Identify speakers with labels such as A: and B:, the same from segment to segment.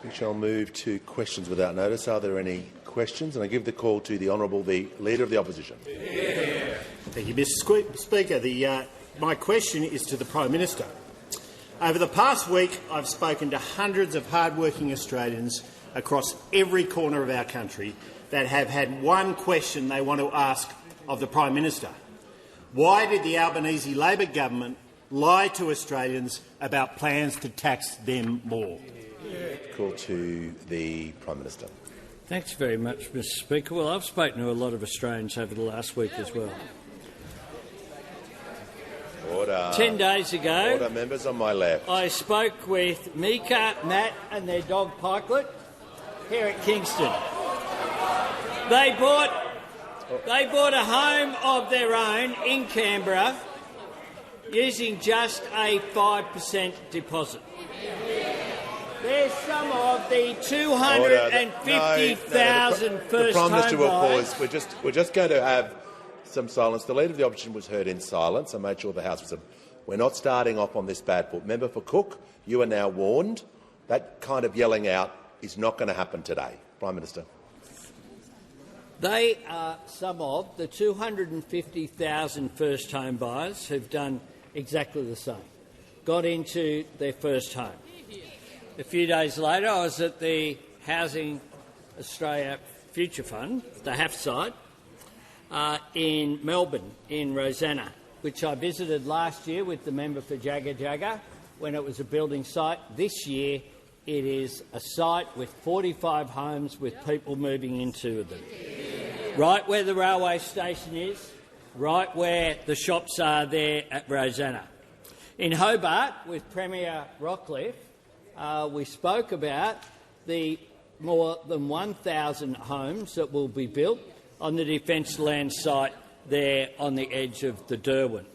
A: We shall move to questions without notice. Are there any questions? And I give the call to the Honourable the Leader of the Opposition.
B: Thank you, Mr Speaker. My question is to the Prime Minister. Over the past week, I've spoken to hundreds of hard-working Australians across every corner of our country that have had one question they want to ask of the Prime Minister. Why did the Albanese Labor government lie to Australians about plans to tax them more?
A: Call to the Prime Minister.
C: Thanks very much, Mr Speaker. Well, I've spoken to a lot of Australians over the last week as well.
A: Order.
C: 10 days ago,
A: Order, members on my left.
C: I spoke with Mika, Matt and their dog Pikelet here at Kingston. They bought a home of their own in Canberra using just a 5% deposit. There's some of the 250,000 first-time buyers.
A: The Prime Minister will pause. We're just going to have some silence. The Leader of the Opposition was heard in silence. I made sure the House was. We're not starting off on this bad foot. Member for Cook, you are now warned. That kind of yelling out is not going to happen today. Prime Minister.
C: They are some of the 250,000 first home buyers who've done exactly the same, got into their first home. A few days later, I was at the Housing Australia Future Fund, the HAF site, in Melbourne, in Rosanna, which I visited last year with the member for Jagga Jagga when it was a building site. This year it is a site with 45 homes with people moving into them. Right where the railway station is, right where the shops are there at Rosanna. In Hobart, with Premier Rockcliffe, we spoke about the more than 1,000 homes that will be built on the Defence Land site there on the edge of the Derwent.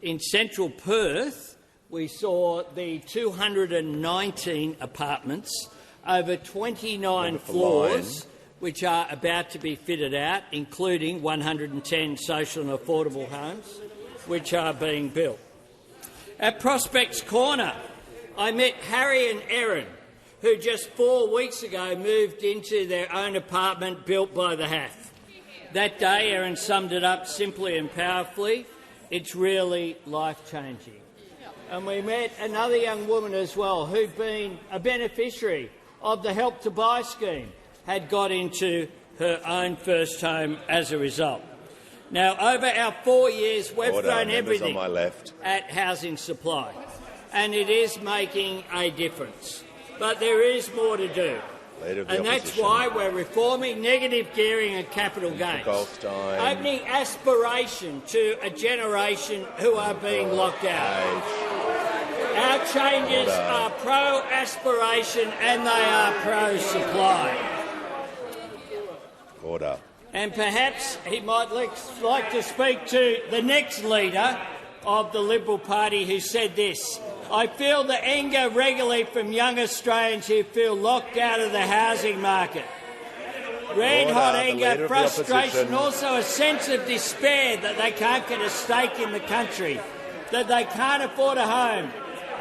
C: In central Perth, we saw the 219 apartments over 29 floors which are about to be fitted out, including 110 social and affordable homes which are being built. At Prospects Corner, I met Harry and Erin, who just 4 weeks ago moved into their own apartment built by the HAF. That day, Erin summed it up simply and powerfully. It's really life-changing. And we met another young woman as well who'd been a beneficiary of the Help to Buy scheme, had got into her own first home as a result. Now, over our 4 years, we've thrown everything at housing supply, and it is making a difference. But there is more to do, and that's why we're reforming negative gearing and capital gains, opening aspiration to a generation who are being locked out. Our changes are pro-aspiration and they are pro-supply.
A: Order.
C: And perhaps he might like to speak to the next leader of the Liberal Party who said this: I feel the anger regularly from young Australians who feel locked out of the housing market. Red-hot anger, frustration, also a sense of despair that they can't get a stake in the country, that they can't afford a home.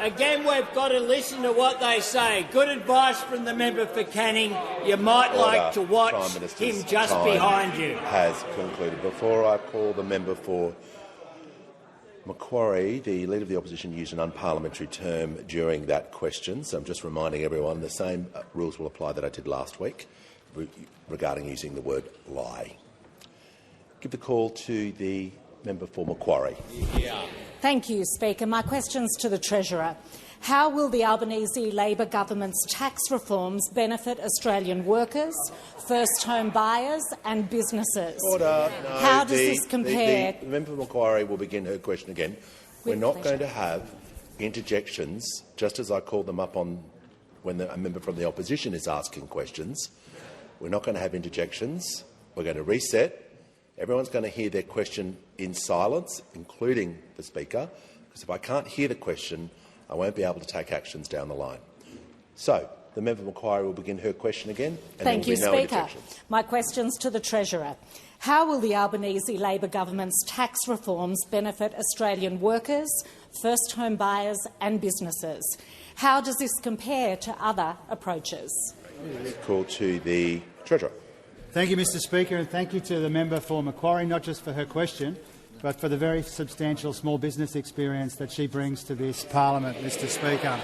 C: Again, we've got to listen to what they say. Good advice from the member for Canning. You might like to watch him just behind you.
A: Has concluded. Before I call the member for Macquarie, the Leader of the Opposition used an unparliamentary term during that question, so I'm just reminding everyone the same rules will apply that I did last week regarding using the word lie. Give the call to the member for Macquarie.
D: Thank you, Speaker. My question's to the Treasurer. How will the Albanese Labor government's tax reforms benefit Australian workers, first-home buyers and businesses?
A: Order. No,
D: how does this compare?
A: The member for Macquarie will begin her question again. We're not going to have interjections, just as I called them up on when a member from the opposition is asking questions. We're not going to have interjections. We're going to reset. Everyone's going to hear their question in silence, including the Speaker, because if I can't hear the question, I won't be able to take actions down the line. So, the member for Macquarie will begin her question again. And
D: Thank you,
A: no
D: Speaker. My question's to the Treasurer. How will the Albanese Labor government's tax reforms benefit Australian workers, first-home buyers and businesses? How does this compare to other approaches?
A: Call to the Treasurer.
E: Thank you, Mr Speaker, and thank you to the member for Macquarie, not just for her question, but for the very substantial small business experience that she brings to this parliament, Mr Speaker.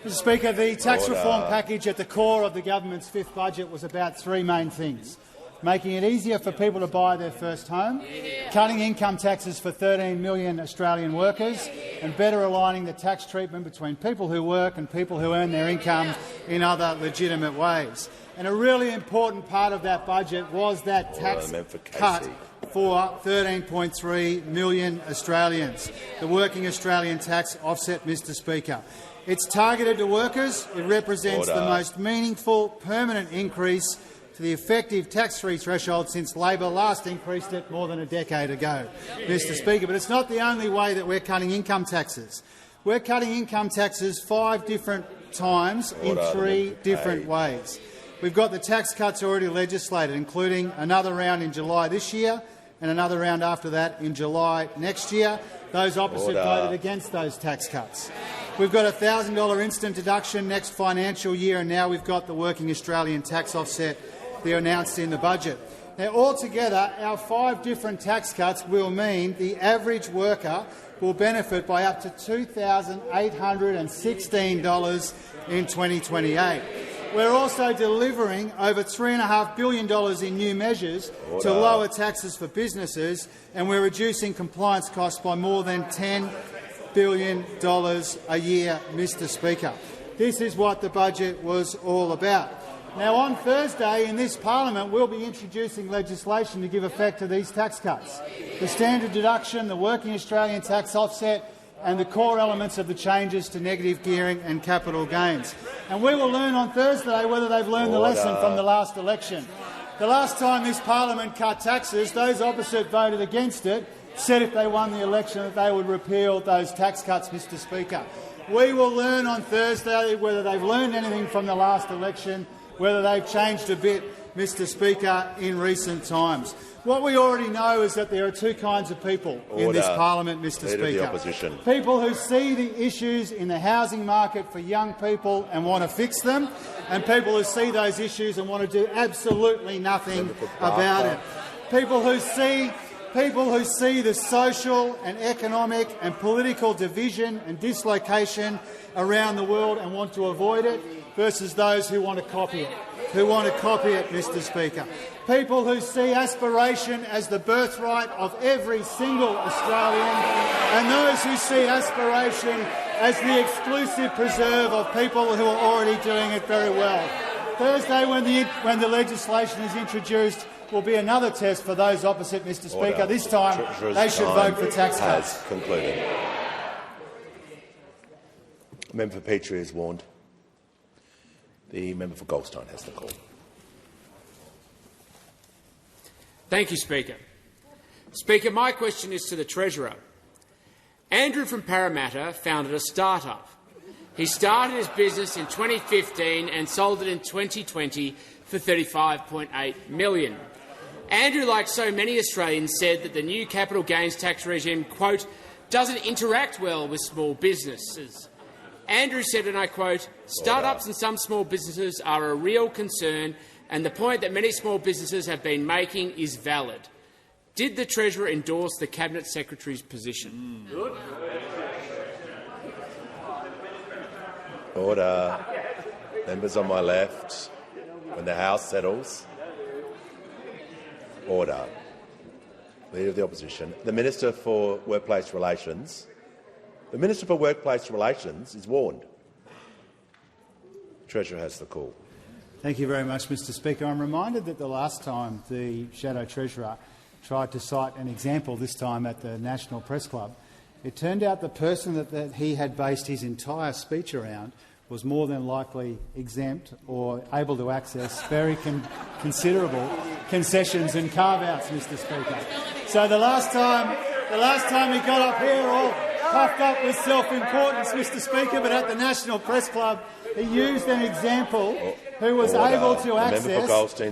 E: Mr Speaker, the tax reform package at the core of the government's fifth budget was about three main things: making it easier for people to buy their first home, cutting income taxes for 13 million Australian workers, and better aligning the tax treatment between people who work and people who earn their income in other legitimate ways. And a really important part of that budget was that tax cut for 13.3 million Australians, the Working Australian Tax Offset, Mr Speaker. It's targeted to workers. It represents the most meaningful, permanent increase to the effective tax-free threshold since Labor last increased it more than a decade ago, Mr Speaker. But it's not the only way that we're cutting income taxes. We're cutting income taxes 5 different times in 3 different ways. We've got the tax cuts already legislated, including another round in July this year and another round after that in July next year. Those opposite voted against those tax cuts. We've got a $1,000 instant deduction next financial year, and now we've got the Working Australian Tax Offset they're announced in the budget. Now, altogether, our 5 different tax cuts will mean the average worker will benefit by up to $2,816 in 2028. We're also delivering over $3.5 billion in new measures to lower taxes for businesses, and we're reducing compliance costs by more than $10 billion a year, Mr Speaker. This is what the budget was all about. Now, on Thursday in this parliament, we'll be introducing legislation to give effect to these tax cuts: the standard deduction, the Working Australian Tax Offset, and the core elements of the changes to negative gearing and capital gains. And we will learn on Thursday whether they've learned the lesson from the last election. The last time this parliament cut taxes, those opposite voted against it, said if they won the election that they would repeal those tax cuts, Mr Speaker. We will learn on Thursday whether they've learned anything from the last election, whether they've changed a bit, Mr Speaker, in recent times. What we already know is that there are 2 kinds of people in this parliament, Mr Speaker. People who see the issues in the housing market for young people and want to fix them, and people who see those issues and want to do absolutely nothing about it. People who see the social and economic and political division and dislocation around the world and want to avoid it, versus those who want to copy it, Mr Speaker. People who see aspiration as the birthright of every single Australian, and those who see aspiration as the exclusive preserve of people who are already doing it very well. Thursday, when the legislation is introduced, will be another test for those opposite, Mr Speaker. This time they should vote for tax cuts.
A: Concluded. Member for Petrie is warned. The member for Goldstein has the call.
F: Thank you, Speaker. Speaker, my question is to the Treasurer. Andrew from Parramatta founded a start-up. He started his business in 2015 and sold it in 2020 for $35.8 million. Andrew, like so many Australians, said that the new capital gains tax regime, quote, doesn't interact well with small businesses. Andrew said, and I quote, "Start-ups and some small businesses are a real concern, and the point that many small businesses have been making is valid." Did the Treasurer endorse the Cabinet Secretary's position?
A: Order. Members on my left, when the House settles. Order. Leader of the Opposition. The Minister for Workplace Relations. The Minister for Workplace Relations is warned. The Treasurer has the call.
E: Thank you very much, Mr Speaker. I'm reminded that the last time the Shadow Treasurer tried to cite an example, this time at the National Press Club, it turned out the person that he had based his entire speech around was more than likely exempt or able to access very considerable concessions and carve-outs, Mr Speaker. So the last time he got up here all puffed up with self-importance, Mr Speaker, but at the National Press Club he used an example who was able to access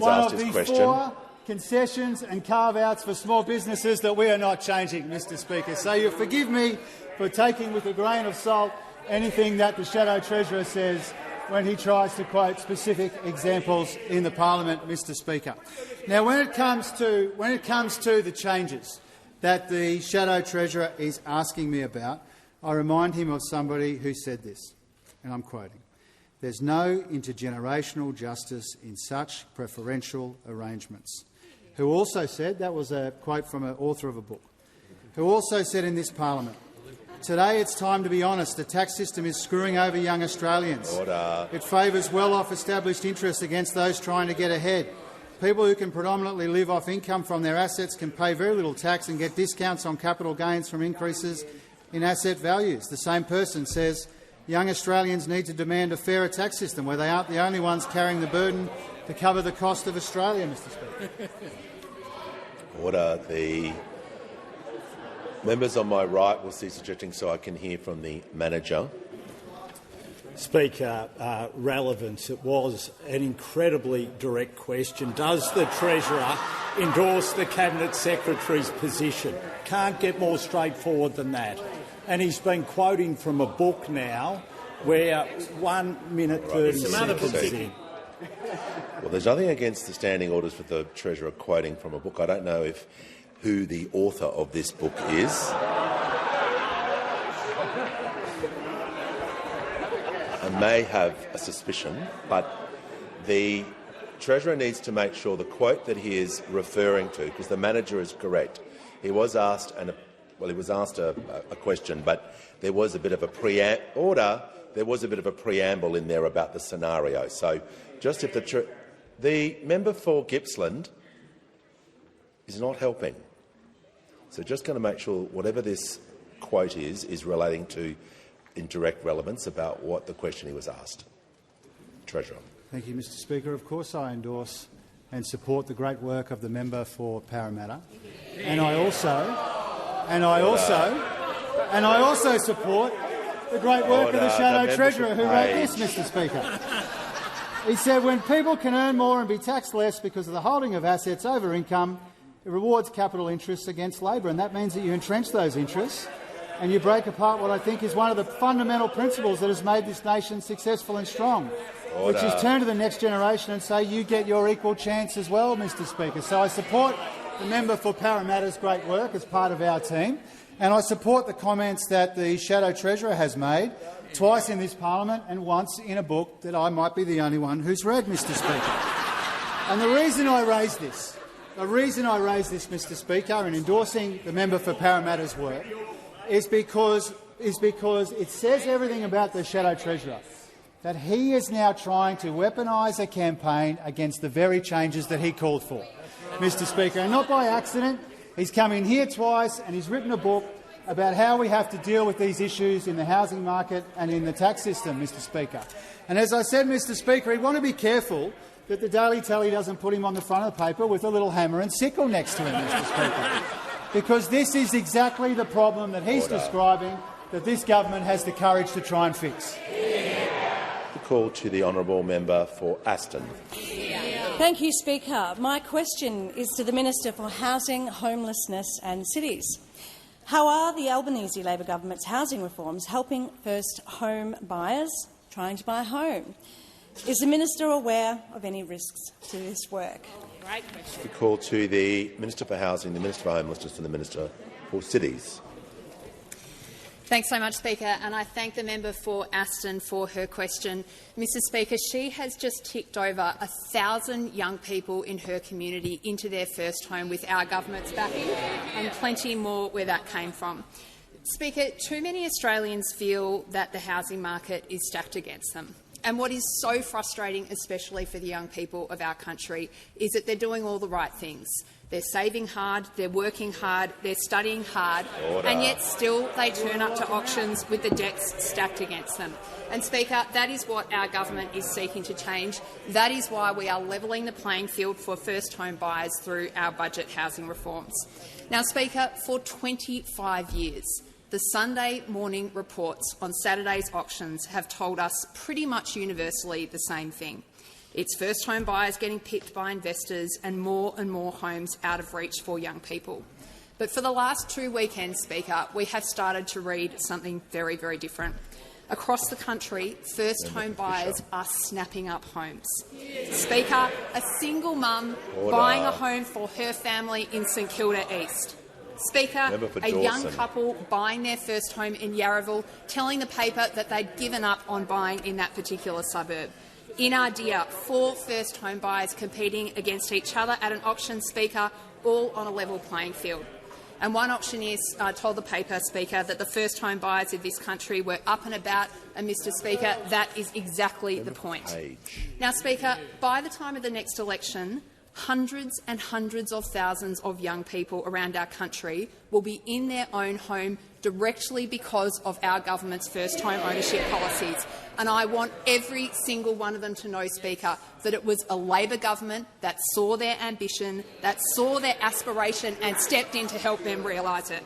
E: one of the 4 concessions and carve-outs for small businesses that we are not changing, Mr Speaker. So you forgive me for taking with a grain of salt anything that the Shadow Treasurer says when he tries to quote specific examples in the parliament, Mr. Speaker. Now, when it comes to the changes that the Shadow Treasurer is asking me about, I remind him of somebody who said this, and I'm quoting, "There's no intergenerational justice in such preferential arrangements." Who also said, that was a quote from an author of a book, who also said in this parliament, "Today it's time to be honest. The tax system is screwing over young Australians.
A: Order.
E: It favours well-off established interests against those trying to get ahead. People who can predominantly live off income from their assets can pay very little tax and get discounts on capital gains from increases in asset values." The same person says young Australians need to demand a fairer tax system where they aren't the only ones carrying the burden to cover the cost of Australia, Mr. Speaker.
A: Order. The members on my right will cease objecting so I can hear from the manager.
C: Speaker, relevance. It was an incredibly direct question. Does the Treasurer endorse the Cabinet Secretary's position? Can't get more straightforward than that. And he's been quoting from a book now where 1 minute 30 seconds in.
A: Well, there's nothing against the standing orders for the Treasurer quoting from a book. I don't know who the author of this book is. I may have a suspicion, but the Treasurer needs to make sure the quote that he is referring to, because the manager is correct. He was asked a question, but there was a bit of a preamble in there about the scenario. So, just if the member for Gippsland is not helping, so just going to make sure whatever this quote is relating to in direct relevance about what the question he was asked. Treasurer.
E: Thank you, Mr. Speaker. Of course, I endorse and support the great work of the member for Parramatta, and I also support the great work of the Shadow Treasurer who wrote this, Mr. Speaker. He said, "When people can earn more and be taxed less because of the holding of assets over income, it rewards capital interests against labour," and that means that you entrench those interests and you break apart what I think is one of the fundamental principles that has made this nation successful and strong, which is turn to the next generation and say you get your equal chance as well, Mr. Speaker. So I support the member for Parramatta's great work as part of our team, and I support the comments that the Shadow Treasurer has made twice in this parliament and once in a book that I might be the only one who's read, Mr. Speaker. And the reason I raise this, Mr. Speaker, in endorsing the member for Parramatta's work is because it says everything about the Shadow Treasurer, that he is now trying to weaponise a campaign against the very changes that he called for, Mr. Speaker. And not by accident. He's come in here twice and he's written a book about how we have to deal with these issues in the housing market and in the tax system, Mr. Speaker. And as I said, Mr. Speaker, he'd want to be careful that the Daily Tally doesn't put him on the front of the paper with a little hammer and sickle next to him, Mr. Speaker, because this is exactly the problem that he's describing, that this government has the courage to try and fix.
A: The call to the honourable member for Aston.
G: Thank you, Speaker. My question is to the Minister for Housing, Homelessness and Cities. How are the Albanese Labor government's housing reforms helping first home buyers trying to buy a home? Is the minister aware of any risks to this work?
H: Great question.
A: The call to the Minister for Housing, the Minister for Homelessness and the Minister for Cities.
H: Thanks so much, Speaker, and I thank the member for Aston for her question. Mr. Speaker, she has just ticked over 1,000 young people in her community into their first home with our government's backing, and plenty more where that came from. Speaker, too many Australians feel that the housing market is stacked against them. And what is so frustrating, especially for the young people of our country, is that they're doing all the right things. They're saving hard, they're working hard, they're studying hard, and yet still they turn up to auctions with the debts stacked against them. And, Speaker, that is what our government is seeking to change. That is why we are levelling the playing field for first home buyers through our budget housing reforms. Now, Speaker, for 25 years, the Sunday morning reports on Saturday's auctions have told us pretty much universally the same thing. It's first home buyers getting pipped by investors and more homes out of reach for young people. But for the last 2 weekends, Speaker, we have started to read something very, very different. Across the country, first-home buyers are snapping up homes. Speaker, a single mum buying a home for her family in St Kilda East. Speaker, a young couple buying their first home in Yarraville, telling the paper that they'd given up on buying in that particular suburb. In Ardea, 4 first-home buyers competing against each other at an auction, Speaker, all on a level playing field. And one auctioneer told the paper, Speaker, that the first-home buyers of this country were up and about, and, Mr Speaker, that is exactly the point. Now, Speaker, by the time of the next election, hundreds and hundreds of thousands of young people around our country will be in their own home directly because of our government's first-home ownership policies. And I want every single one of them to know, Speaker, that it was a Labor government that saw their ambition, that saw their aspiration and stepped in to help them realise it.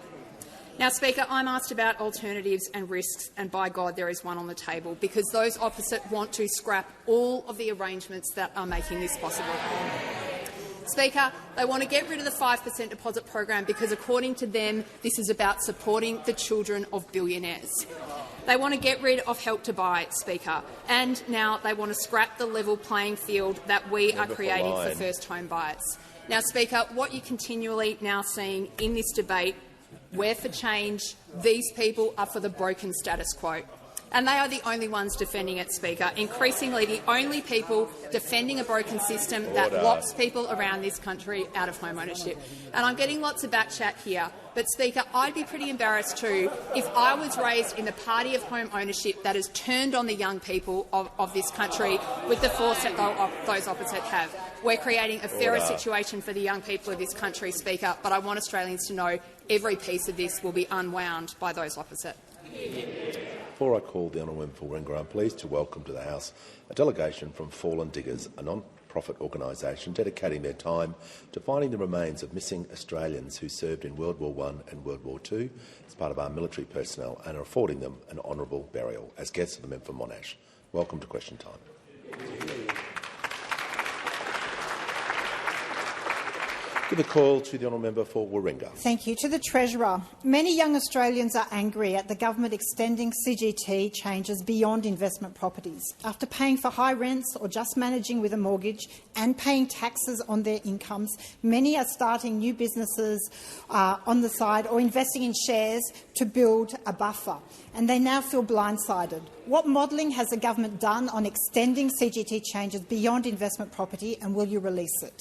H: Now, Speaker, I'm asked about alternatives and risks, and by God there is one on the table, because those opposite want to scrap all of the arrangements that are making this possible. Speaker, they want to get rid of the 5% deposit program because, according to them, this is about supporting the children of billionaires. They want to get rid of Help to Buy, Speaker, and now they want to scrap the level playing field that we are creating for first-home buyers. Now, Speaker, what you're continually now seeing in this debate, we're for change, these people are for the broken status quo. And they are the only ones defending it, Speaker, increasingly the only people defending a broken system that locks people around this country out of home ownership. And I'm getting lots of back chat here, but, Speaker, I'd be pretty embarrassed too if I was raised in the party of home ownership that has turned on the young people of this country with the force that those opposite have. We're creating a fairer situation for the young people of this country, Speaker, but I want Australians to know every piece of this will be unwound by those opposite.
A: Before I call the honourable member for Warringah, I'm pleased to welcome to the House a delegation from Fallen Diggers, a non-profit organisation dedicating their time to finding the remains of missing Australians who served in World War I and World War II as part of our military personnel, and are affording them an honourable burial as guests of the member for Monash. Welcome to Question Time. Give a call to the honourable member for Warringah.
I: Thank you. To the Treasurer. Many young Australians are angry at the government extending CGT changes beyond investment properties. After paying for high rents or just managing with a mortgage and paying taxes on their incomes, many are starting new businesses on the side or investing in shares to build a buffer, and they now feel blindsided. What modelling has the government done on extending CGT changes beyond investment property, and will you release it?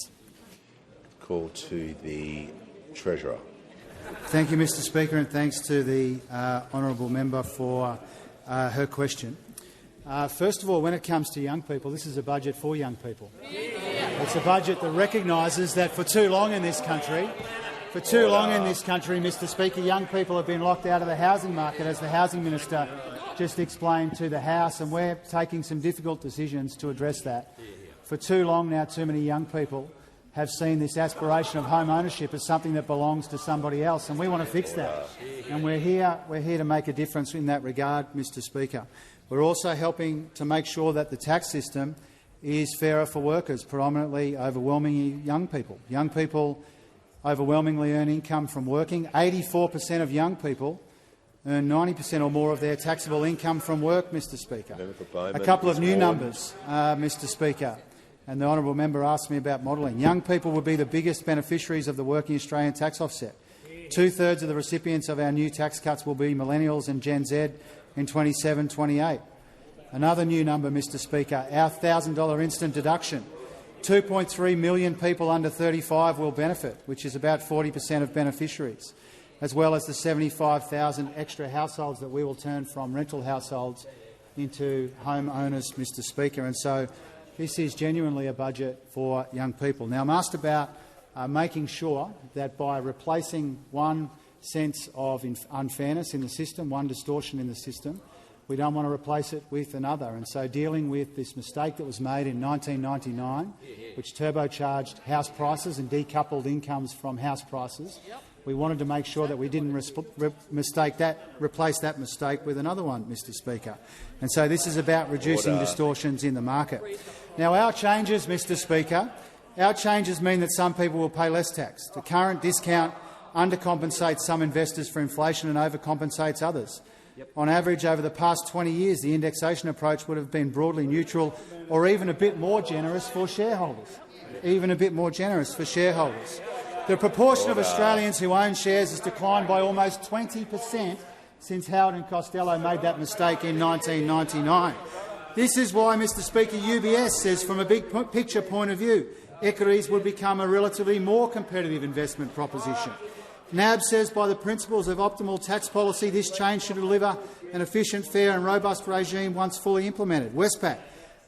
A: Call to the Treasurer.
E: Thank you, Mr Speaker, and thanks to the honourable member for her question. First of all, when it comes to young people, this is a budget for young people. It's a budget that recognises that for too long in this country, Mr Speaker, young people have been locked out of the housing market, as the Housing Minister just explained to the House, and we're taking some difficult decisions to address that. For too long now, too many young people have seen this aspiration of home ownership as something that belongs to somebody else, and we want to fix that. And we're here to make a difference in that regard, Mr Speaker. We're also helping to make sure that the tax system is fairer for workers, predominantly overwhelmingly young people. Young people overwhelmingly earn income from working. 84% of young people earn 90% or more of their taxable income from work, Mr Speaker. A couple of new numbers, Mr Speaker. And the honourable member asked me about modelling. Young people will be the biggest beneficiaries of the Working Australian tax offset. 2/3 of the recipients of our new tax cuts will be millennials and Gen Z in 27-28. Another new number, Mr Speaker, our $1,000 instant deduction. 2.3 million people under 35 will benefit, which is about 40% of beneficiaries, as well as the 75,000 extra households that we will turn from rental households into home owners, Mr Speaker. And so this is genuinely a budget for young people. Now, I'm asked about making sure that by replacing one sense of unfairness in the system, one distortion in the system, we don't want to replace it with another. And so dealing with this mistake that was made in 1999, which turbocharged house prices and decoupled incomes from house prices, we wanted to make sure that we didn't replace that mistake with another one, Mr Speaker. And so this is about reducing distortions in the market. Now, our changes, Mr Speaker, mean that some people will pay less tax. The current discount undercompensates some investors for inflation and overcompensates others. On average, over the past 20 years, the indexation approach would have been broadly neutral or even a bit more generous for shareholders. The proportion of Australians who own shares has declined by almost 20% since Howard and Costello made that mistake in 1999. This is why, Mr Speaker, UBS says from a big picture point of view, equities would become a relatively more competitive investment proposition. NAB says by the principles of optimal tax policy, this change should deliver an efficient, fair and robust regime once fully implemented. Westpac,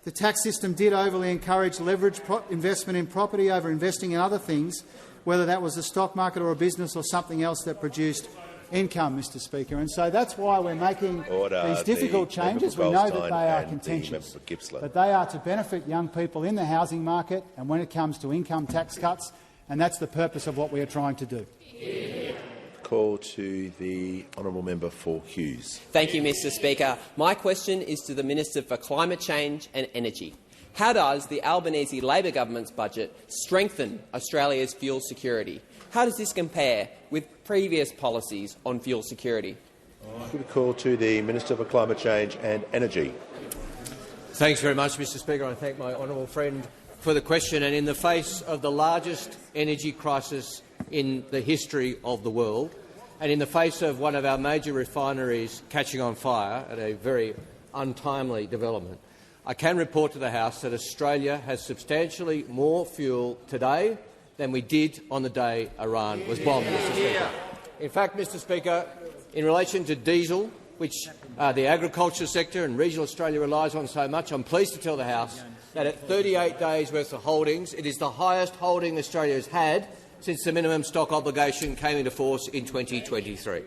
E: the tax system did overly encourage leveraged investment in property over investing in other things, whether that was the stock market or a business or something else that produced income, Mr Speaker. And so that's why we're making these difficult changes. We know that they are contentious, but they are to benefit young people in the housing market and when it comes to income tax cuts, and that's the purpose of what we are trying to do.
A: Call to the honourable member for Hughes.
J: Thank you, Mr Speaker. My question is to the Minister for Climate Change and Energy. How does the Albanese Labor government's budget strengthen Australia's fuel security? How does this compare with previous policies on fuel security?
A: Good call to the Minister for Climate Change and Energy.
K: Thanks very much, Mr Speaker. I thank my honourable friend for the question. And in the face of the largest energy crisis in the history of the world, and in the face of one of our major refineries catching on fire at a very untimely development, I can report to the House that Australia has substantially more fuel today than we did on the day Iran was bombed, Mr Speaker. In fact, Mr Speaker, in relation to diesel, which the agriculture sector and regional Australia relies on so much, I'm pleased to tell the House that at 38 days' worth of holdings, it is the highest holding Australia has had since the minimum stock obligation came into force in 2023.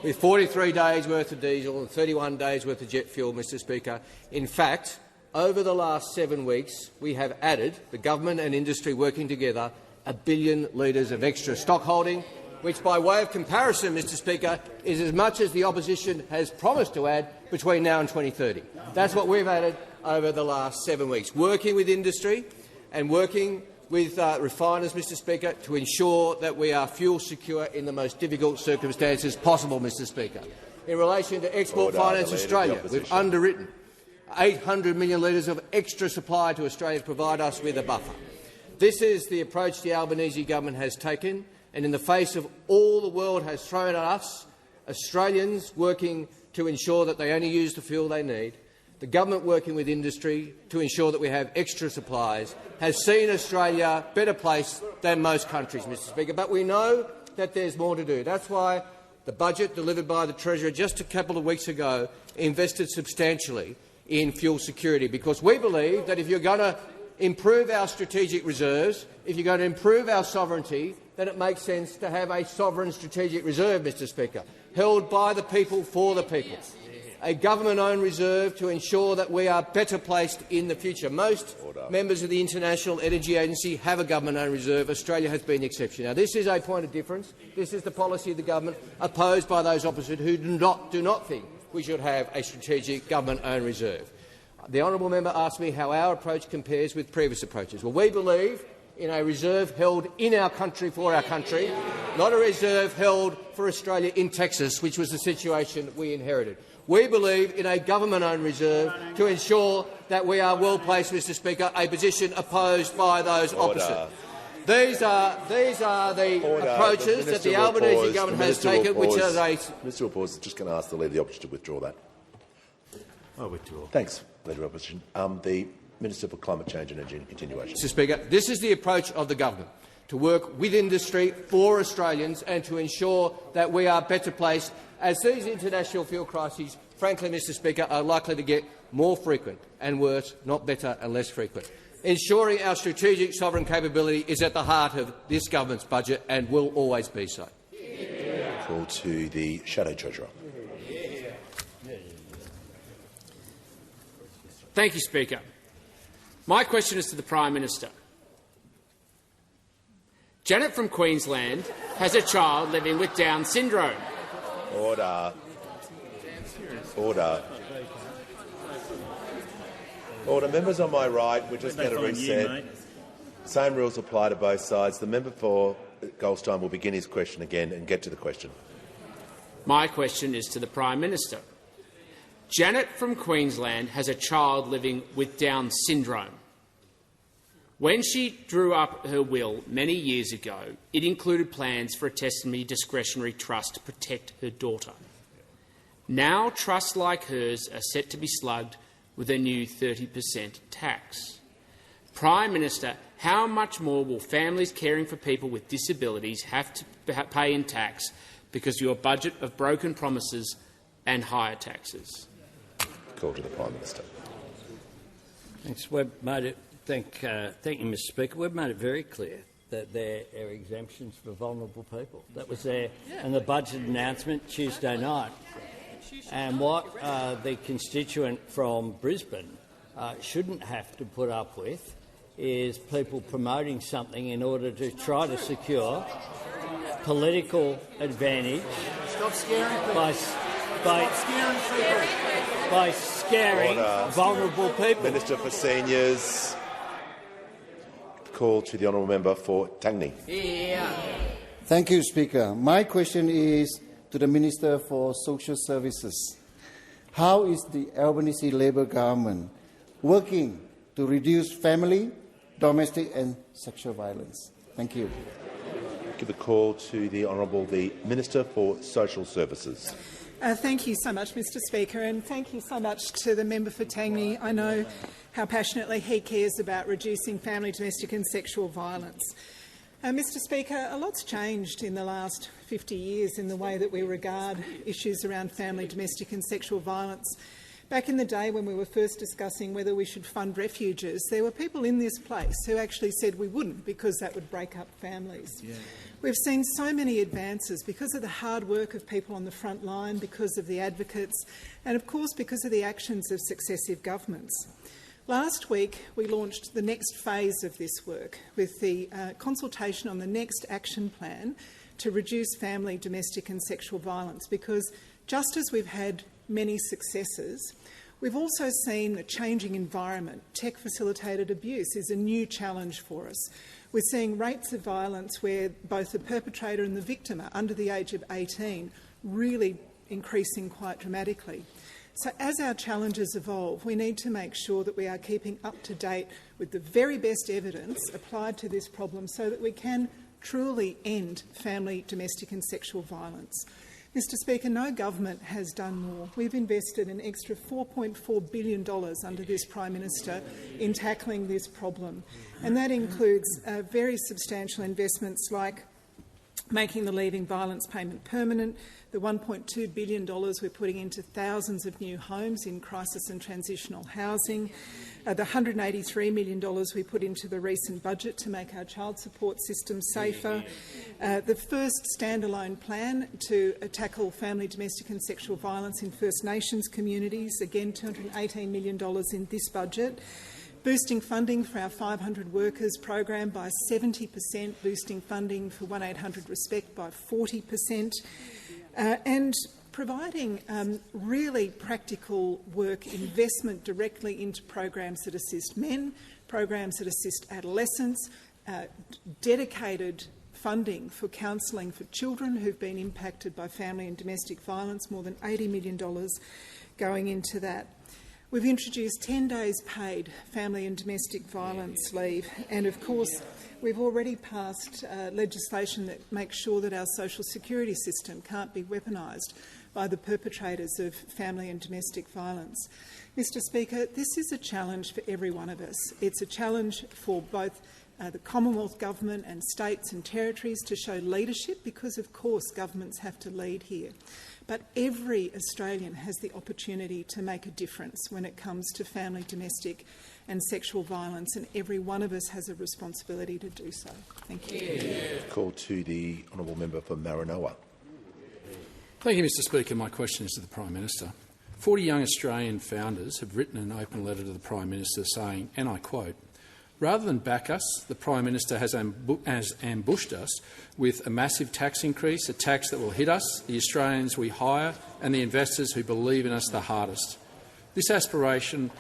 K: With 43 days' worth of diesel and 31 days' worth of jet fuel, Mr Speaker, in fact, over the last 7 weeks, we have added, the government and industry working together, 1 billion litres of extra stock holding, which, by way of comparison, Mr Speaker, is as much as the opposition has promised to add between now and 2030. That's what we've added over the last 7 weeks, working with industry and working with refiners, Mr Speaker, to ensure that we are fuel secure in the most difficult circumstances possible, Mr Speaker. In relation to Export Finance Australia, we've underwritten 800 million litres of extra supply to Australia to provide us with a buffer. This is the approach the Albanese government has taken, and in the face of all the world has thrown at us, Australians working to ensure that they only use the fuel they need, the government working with industry to ensure that we have extra supplies, has seen Australia better placed than most countries, Mr Speaker. But we know that there's more to do. That's why the budget delivered by the Treasurer just a couple of weeks ago invested substantially in fuel security, because we believe that if you're going to improve our strategic reserves, if you're going to improve our sovereignty, then it makes sense to have a sovereign strategic reserve, Mr Speaker, held by the people for the people. A government-owned reserve to ensure that we are better placed in the future. Most members of the International Energy Agency have a government-owned reserve. Australia has been the exception. Now, this is a point of difference. This is the policy of the government, opposed by those opposite who do not think we should have a strategic government-owned reserve. The honourable member asked me how our approach compares with previous approaches. Well, we believe in a reserve held in our country for our country, not a reserve held for Australia in Texas, which was the situation we inherited. We believe in a government-owned reserve to ensure that we are well placed, Mr Speaker, a position opposed by those opposite. These are the approaches that the Albanese government has taken, which are they.
A: Minister will pause. Just going to ask the Leader of the Opposition to withdraw that.
B: I withdraw.
A: Thanks, Leader of the Opposition. The Minister for Climate Change and Energy, continuation.
K: Mr Speaker, this is the approach of the government, to work with industry for Australians and to ensure that we are better placed, as these international fuel crises, frankly, Mr Speaker, are likely to get more frequent and worse, not better and less frequent. Ensuring our strategic sovereign capability is at the heart of this government's budget and will always be so.
A: Call to the Shadow Treasurer.
F: Thank you, Speaker. My question is to the Prime Minister. Janet from Queensland has a child living with Down syndrome.
A: Order. Order. Order. Members on my right, we're just going to reset. Same rules apply to both sides. The member for Goldstein will begin his question again and get to the question.
F: My question is to the Prime Minister. Janet from Queensland has a child living with Down syndrome. When she drew up her will many years ago, it included plans for a Testimony discretionary trust to protect her daughter. Now trusts like hers are set to be slugged with a new 30% tax. Prime Minister, how much more will families caring for people with disabilities have to pay in tax because of your budget of broken promises and higher taxes?
A: Call to the Prime Minister.
C: Thanks. Thank you, Mr. Speaker. We've made it very clear that there are exemptions for vulnerable people. That was there in the budget announcement Tuesday night. And what the constituent from Brisbane shouldn't have to put up with is people promoting something in order to try to secure political advantage by scaring vulnerable people.
A: Minister for Seniors. Call to the honourable member for Tangney.
L: Thank you, Speaker. My question is to the Minister for Social Services. How is the Albanese Labor government working to reduce family, domestic and sexual violence? Thank you.
A: Give a call to the Minister for Social Services.
M: Thank you so much, Mr. Speaker, and thank you so much to the member for Tangney. I know how passionately he cares about reducing family, domestic and sexual violence. Mr. Speaker, a lot's changed in the last 50 years in the way that we regard issues around family, domestic and sexual violence. Back in the day when we were first discussing whether we should fund refuges, there were people in this place who actually said we wouldn't because that would break up families. Yeah. We've seen so many advances because of the hard work of people on the front line, because of the advocates and, of course, because of the actions of successive governments. Last week, we launched the next phase of this work with the consultation on the next action plan to reduce family, domestic and sexual violence, because just as we've had many successes, we've also seen a changing environment. Tech-facilitated abuse is a new challenge for us. We're seeing rates of violence where both the perpetrator and the victim are under the age of 18, really increasing quite dramatically. So as our challenges evolve, we need to make sure that we are keeping up to date with the very best evidence applied to this problem so that we can truly end family, domestic and sexual violence. Mr. Speaker, no government has done more. We've invested an extra $4.4 billion under this Prime Minister in tackling this problem, and that includes very substantial investments like making the leaving violence payment permanent, the $1.2 billion we're putting into thousands of new homes in crisis and transitional housing, the $183 million we put into the recent budget to make our child support system safer, the first standalone plan to tackle family, domestic and sexual violence in First Nations communities, again $218 million in this budget, boosting funding for our 500 workers program by 70%, boosting funding for 1800RESPECT by 40%, and providing really practical work, investment directly into programs that assist men, programs that assist adolescents, dedicated funding for counselling for children who've been impacted by family and domestic violence, more than $80 million going into that. We've introduced 10 days paid family and domestic violence leave, and of course we've already passed legislation that makes sure that our social security system can't be weaponised by the perpetrators of family and domestic violence. Mr. Speaker, this is a challenge for every one of us. It's a challenge for both the Commonwealth Government and states and territories to show leadership, because of course governments have to lead here. But every Australian has the opportunity to make a difference when it comes to family, domestic and sexual violence, and every one of us has a responsibility to do so. Thank you.
A: Call to the honourable member for Maranoa.
N: Thank you, Mr. Speaker. My question is to the Prime Minister. 40 young Australian founders have written an open letter to the Prime Minister saying, and I quote, "Rather than back us, the Prime Minister has ambushed us with a massive tax increase, a tax that will hit us, the Australians we hire and the investors who believe in us the hardest. This aspiration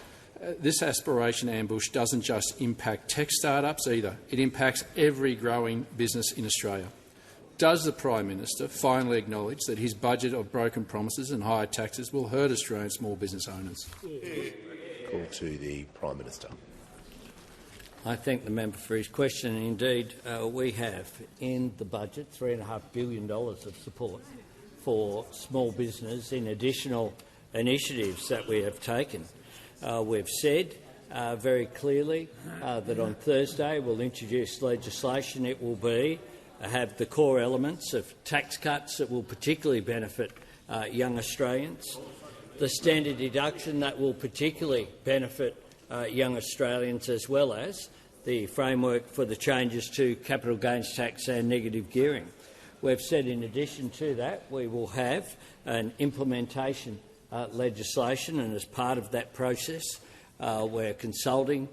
N: ambush doesn't just impact tech startups either. It impacts every growing business in Australia. Does the Prime Minister finally acknowledge that his budget of broken promises and higher taxes will hurt Australian small business owners?
A: Call to the Prime Minister.
C: I thank the member for his question. Indeed, we have in the budget $3.5 billion of support for small business in additional initiatives that we have taken. We've said very clearly that on Thursday we'll introduce legislation. It will have the core elements of tax cuts that will particularly benefit young Australians, the standard deduction that will particularly benefit young Australians, as well as the framework for the changes to capital gains tax and negative gearing. We've said in addition to that we will have an implementation legislation, and as part of that process we're consulting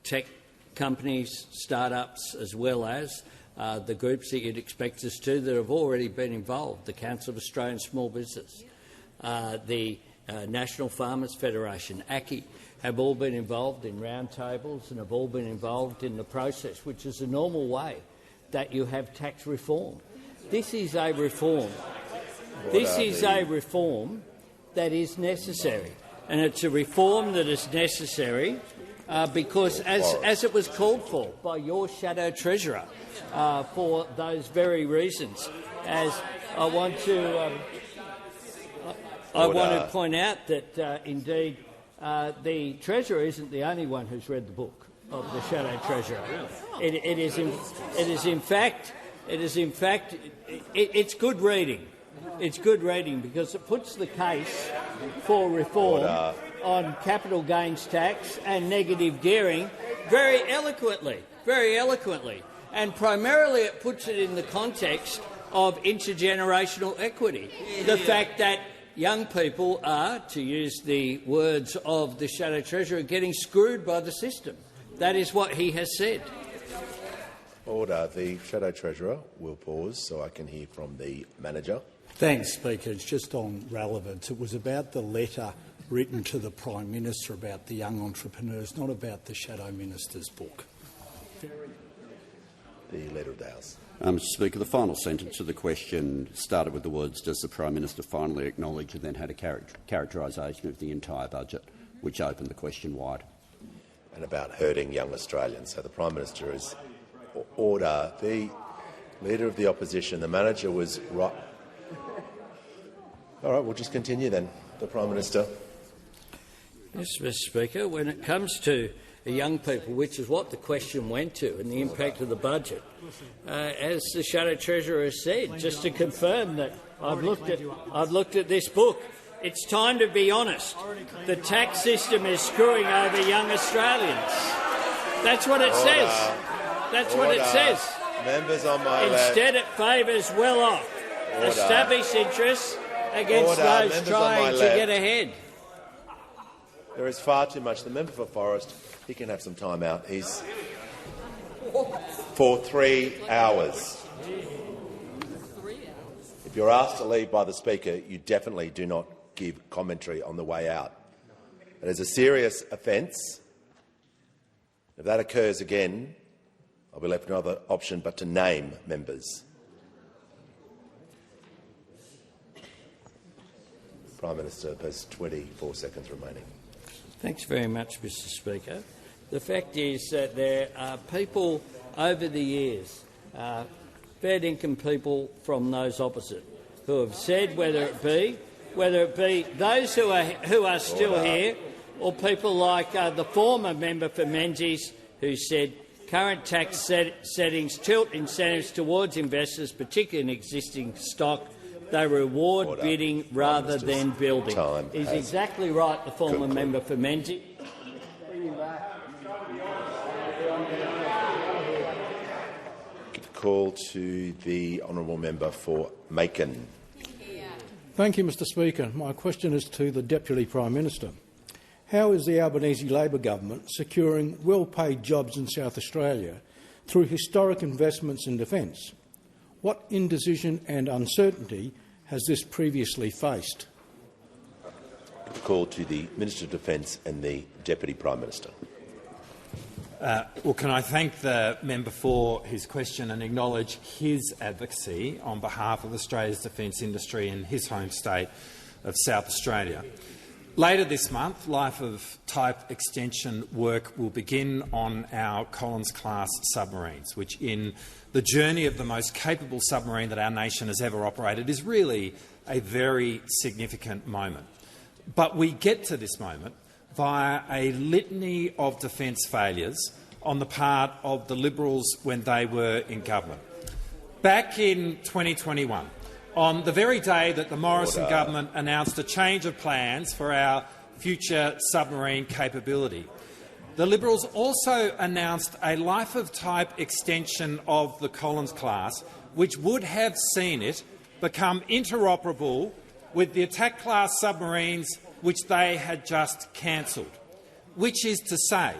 C: tech companies, start-ups, as well as the groups that you'd expect us to that have already been involved, the Council of Australian Small Business, the National Farmers Federation, ACCI, have all been involved in roundtables and have all been involved in the process, which is a normal way that you have tax reform. This is a reform. This is a reform that is necessary, and it's a reform that is necessary because, as it was called for by your shadow treasurer, for those very reasons. As I want to point out that indeed the Treasurer isn't the only one who's read the book of the Shadow Treasurer. It's good reading. It's good reading because it puts the case for reform on capital gains tax and negative gearing very eloquently, and primarily it puts it in the context of intergenerational equity. The fact that young people are, to use the words of the Shadow Treasurer, getting screwed by the system. That is what he has said.
A: Order. The Shadow Treasurer will pause so I can hear from the Manager.
O: Thanks, Speaker. It's just on relevance. It was about the letter written to the Prime Minister about the young entrepreneurs, not about the Shadow Minister's book.
A: The Leader of the House.
P: Mr Speaker, the final sentence of the question started with the words, does the Prime Minister finally acknowledge, and then had a characterisation of the entire budget, which opened the question wide.
A: And about hurting young Australians. So the Prime Minister is order. The Leader of the Opposition, the Manager, was right. All right, we'll just continue then. The Prime Minister.
C: Yes, Mr Speaker. When it comes to young people, which is what the question went to, and the impact of the budget, as the Shadow Treasurer has said, just to confirm that I've looked at this book. It's time to be honest. The tax system is screwing over young Australians. That's what it says. That's what it says.
A: Members on my
C: Instead, it favours well-off, established interests against those trying to get ahead.
A: There is far too much. The member for Forrest, he can have some time out. He's for 3 hours. If you're asked to leave by the Speaker, you definitely do not give commentary on the way out. It is a serious offence. If that occurs again, I'll be left no other option but to name members. Prime Minister, there's 24 seconds remaining.
C: Thanks very much, Mr Speaker. The fact is that there are people over the years, fair income people from those opposite, who have said, whether it be those who are still here, or people like the former member for Menzies, who said current tax settings tilt incentives towards investors, particularly in existing stock. They reward bidding rather than building. He's exactly right, the former member for Menzies.
A: Call to the honourable member for Macon.
Q: Thank you, Mr Speaker. My question is to the Deputy Prime Minister. How is the Albanese Labor government securing well-paid jobs in South Australia through historic investments in defence? What indecision and uncertainty has this previously faced?
A: Call to the Minister of Defence and the Deputy Prime Minister.
R: Well, can I thank the member for his question and acknowledge his advocacy on behalf of Australia's defence industry in his home state of South Australia. Later this month, life of type extension work will begin on our Collins-class submarines, which in the journey of the most capable submarine that our nation has ever operated is really a very significant moment. But we get to this moment via a litany of defence failures on the part of the Liberals when they were in government. Back in 2021, on the very day that the Morrison government announced a change of plans for our future submarine capability, the Liberals also announced a life-of-type extension of the Collins class, which would have seen it become interoperable with the attack-class submarines which they had just cancelled, which is to say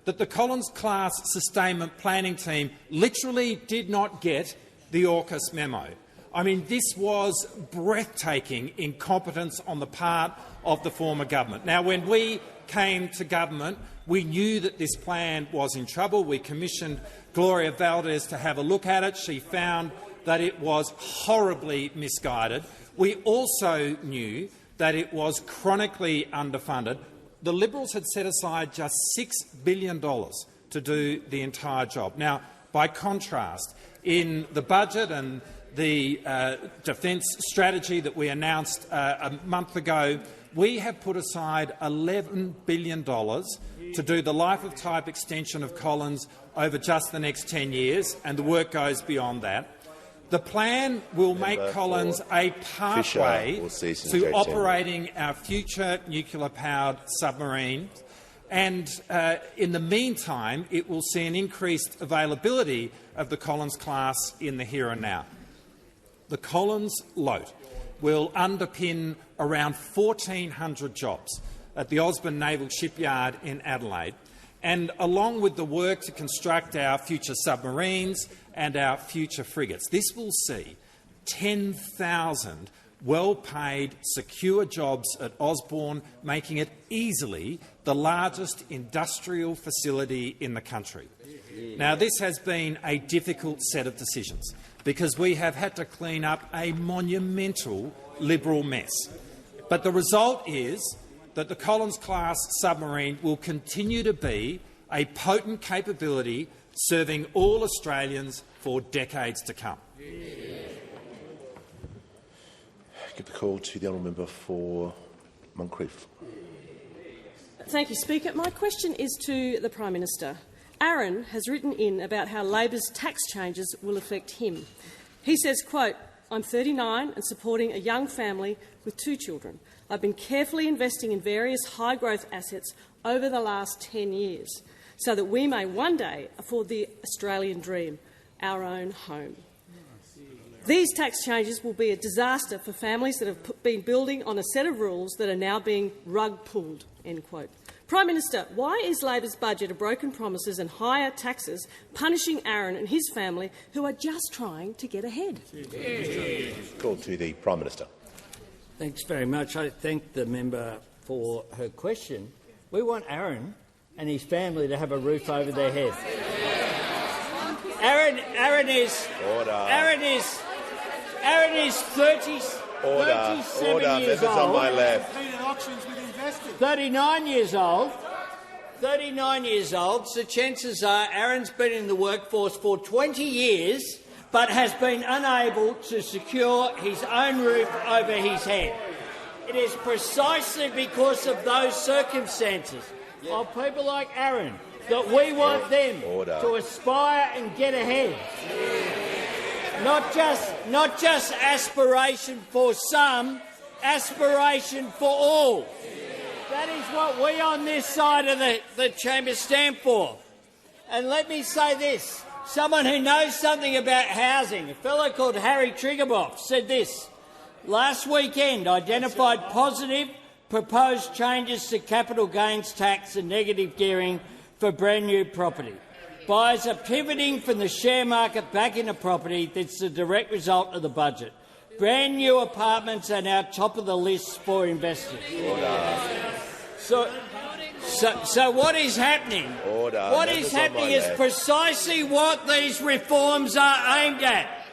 R: that the Collins-class sustainment planning team literally did not get the AUKUS memo. I mean, this was breathtaking incompetence on the part of the former government. Now, when we came to government, we knew that this plan was in trouble. We commissioned Gloria Valdez to have a look at it. She found that it was horribly misguided. We also knew that it was chronically underfunded. The Liberals had set aside just $6 billion to do the entire job. Now, by contrast, in the budget and the defence strategy that we announced a month ago, we have put aside $11 billion to do the life-of-type extension of Collins over just the next 10 years, and the work goes beyond that. The plan will make Collins a pathway to operating our future nuclear-powered submarine, and in the meantime it will see an increased availability of the Collins class in the here and now. The Collins LOTE will underpin around 1,400 jobs at the Osborne Naval Shipyard in Adelaide, and along with the work to construct our future submarines and our future frigates, this will see 10,000 well-paid, secure jobs at Osborne, making it easily the largest industrial facility in the country. Now, this has been a difficult set of decisions because we have had to clean up a monumental Liberal mess. But the result is that the Collins-class submarine will continue to be a potent capability serving all Australians for decades to come.
A: Give the call to the honourable member for Moncrieff.
S: Thank you, Speaker. My question is to the Prime Minister. Aaron has written in about how Labor's tax changes will affect him. He says, quote, "I'm 39 and supporting a young family with 2 children. I've been carefully investing in various high-growth assets over the last 10 years so that we may one day afford the Australian dream, our own home. These tax changes will be a disaster for families that have been building on a set of rules that are now being rug-pulled." End quote. Prime Minister, why is Labor's budget of broken promises and higher taxes punishing Aaron and his family who are just trying to get ahead?
A: Call to the Prime Minister.
C: Thanks very much. I thank the member for her question. We want Aaron and his family to have a roof over their head. Aaron is 37 years old.
A: On my left.
C: 39 years old. 39 years old. So chances are Aaron's been in the workforce for 20 years but has been unable to secure his own roof over his head. It is precisely because of those circumstances of people like Aaron that we want them to aspire and get ahead. Not just aspiration for some, aspiration for all. That is what we on this side of the chamber stand for. And let me say this. Someone who knows something about housing, a fellow called Harry Triguboff, said this. Last weekend identified positive proposed changes to capital gains tax and negative gearing for brand new property. Buyers are pivoting from the share market back into property. That's the direct result of the budget. Brand new apartments are now top of the list for investors. So what is happening?
A: Order.
C: What is happening is precisely what these reforms are aimed at.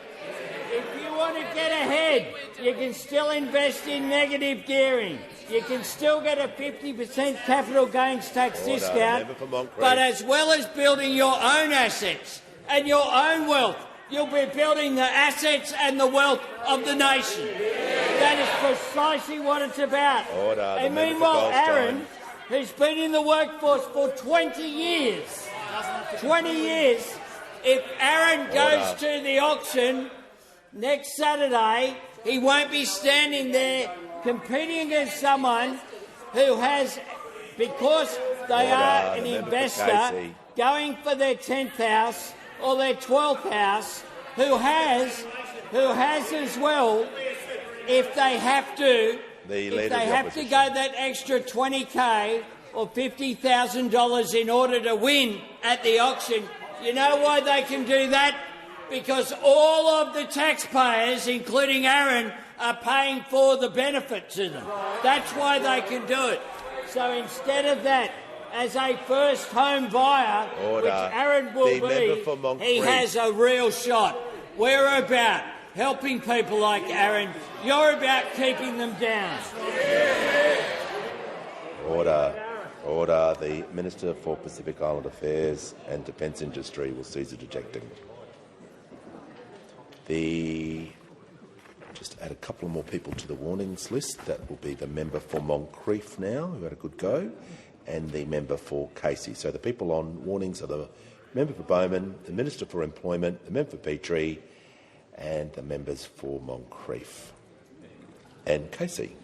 C: If you want to get ahead, you can still invest in negative gearing. You can still get a 50% capital gains tax discount, but as well as building your own assets and your own wealth, you'll be building the assets and the wealth of the nation. That is precisely what it's about. And meanwhile, Aaron, who's been in the workforce for 20 years, if Aaron goes to the auction next Saturday, he won't be standing there competing against someone who has, because they are an investor, going for their 10th house or their 12th house, who has as well, if they have to, go that extra $20,000 or $50,000 in order to win at the auction. You know why they can do that? Because all of the taxpayers, including Aaron, are paying for the benefit to them. That's why they can do it. So instead of that, as a first home buyer, which Aaron will be, he has a real shot. We're about helping people like Aaron. You're about keeping them down.
A: Order. Order. The Minister for Pacific Island Affairs and Defence Industry will cease ejecting. Just add a couple more people to the warnings list. That will be the member for Moncrieff now, who had a good go, and the member for Casey. So the people on warnings are the member for Bowman, the Minister for Employment, the member for Petrie, and the members for Moncrieff. And Casey.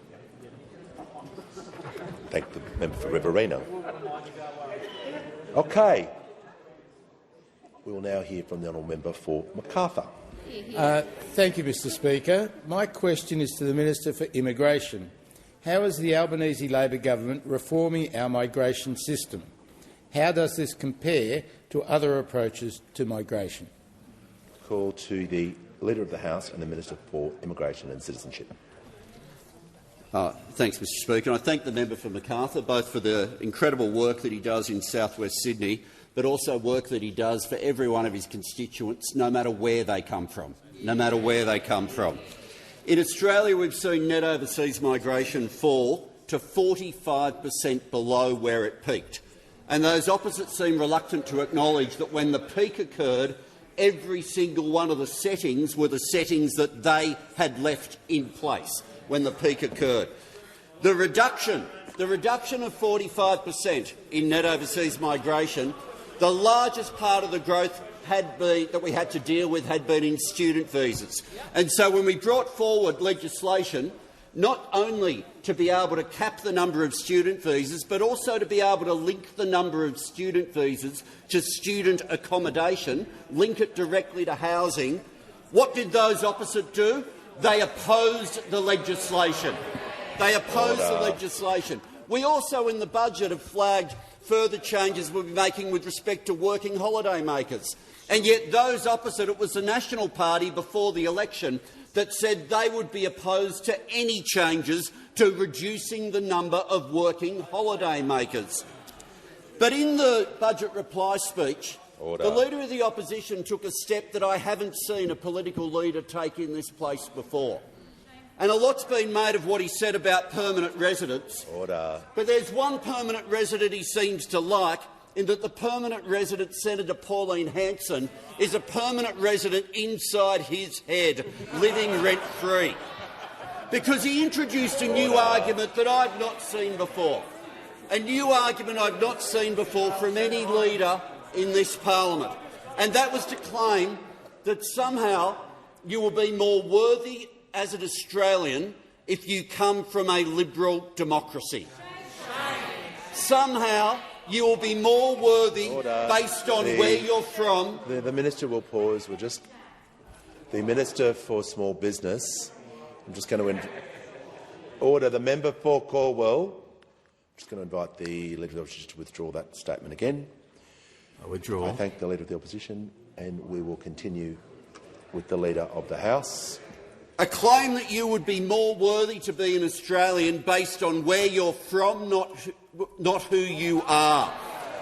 A: Thank the member for Riverina. Okay. We will now hear from the honourable member for Macarthur.
T: Thank you, Mr Speaker. My question is to the Minister for Immigration. How is the Albanese Labor government reforming our migration system? How does this compare to other approaches to migration?
A: Call to the Leader of the House and the Minister for Immigration and Citizenship.
P: Thanks, Mr Speaker. And I thank the member for Macarthur both for the incredible work that he does in south-west Sydney, but also work that he does for every one of his constituents, no matter where they come from. No matter where they come from. In Australia, we've seen net overseas migration fall to 45% below where it peaked. And those opposite seem reluctant to acknowledge that when the peak occurred, every single one of the settings were the settings that they had left in place when the peak occurred. The reduction of 45% in net overseas migration, the largest part of the growth that we had to deal with had been in student visas. And so when we brought forward legislation, not only to be able to cap the number of student visas, but also to be able to link the number of student visas to student accommodation, link it directly to housing, what did those opposite do? They opposed the legislation. They opposed the legislation. We also, in the budget, have flagged further changes we'll be making with respect to working holiday makers. And yet those opposite, it was the National Party before the election that said they would be opposed to any changes to reducing the number of working holiday makers. But in the budget reply speech, the Leader of the Opposition took a step that I haven't seen a political leader take in this place before. And a lot's been made of what he said about permanent residents. But there's one permanent resident he seems to like, in that the permanent resident, Senator Pauline Hanson, is a permanent resident inside his head, living rent-free. Because he introduced a new argument that I've not seen before. A new argument I've not seen before from any leader in this parliament. And that was to claim that somehow you will be more worthy as an Australian if you come from a liberal democracy. Somehow you will be more worthy based on where you're from.
A: The Minister will pause. The Minister for Small Business. I'm just going to order the member for Caldwell. I'm just going to invite the Leader of the Opposition to withdraw that statement again.
R: I withdraw.
A: I thank the Leader of the Opposition, and we will continue with the Leader of the House.
P: A claim that you would be more worthy to be an Australian based on where you're from, not not who you are.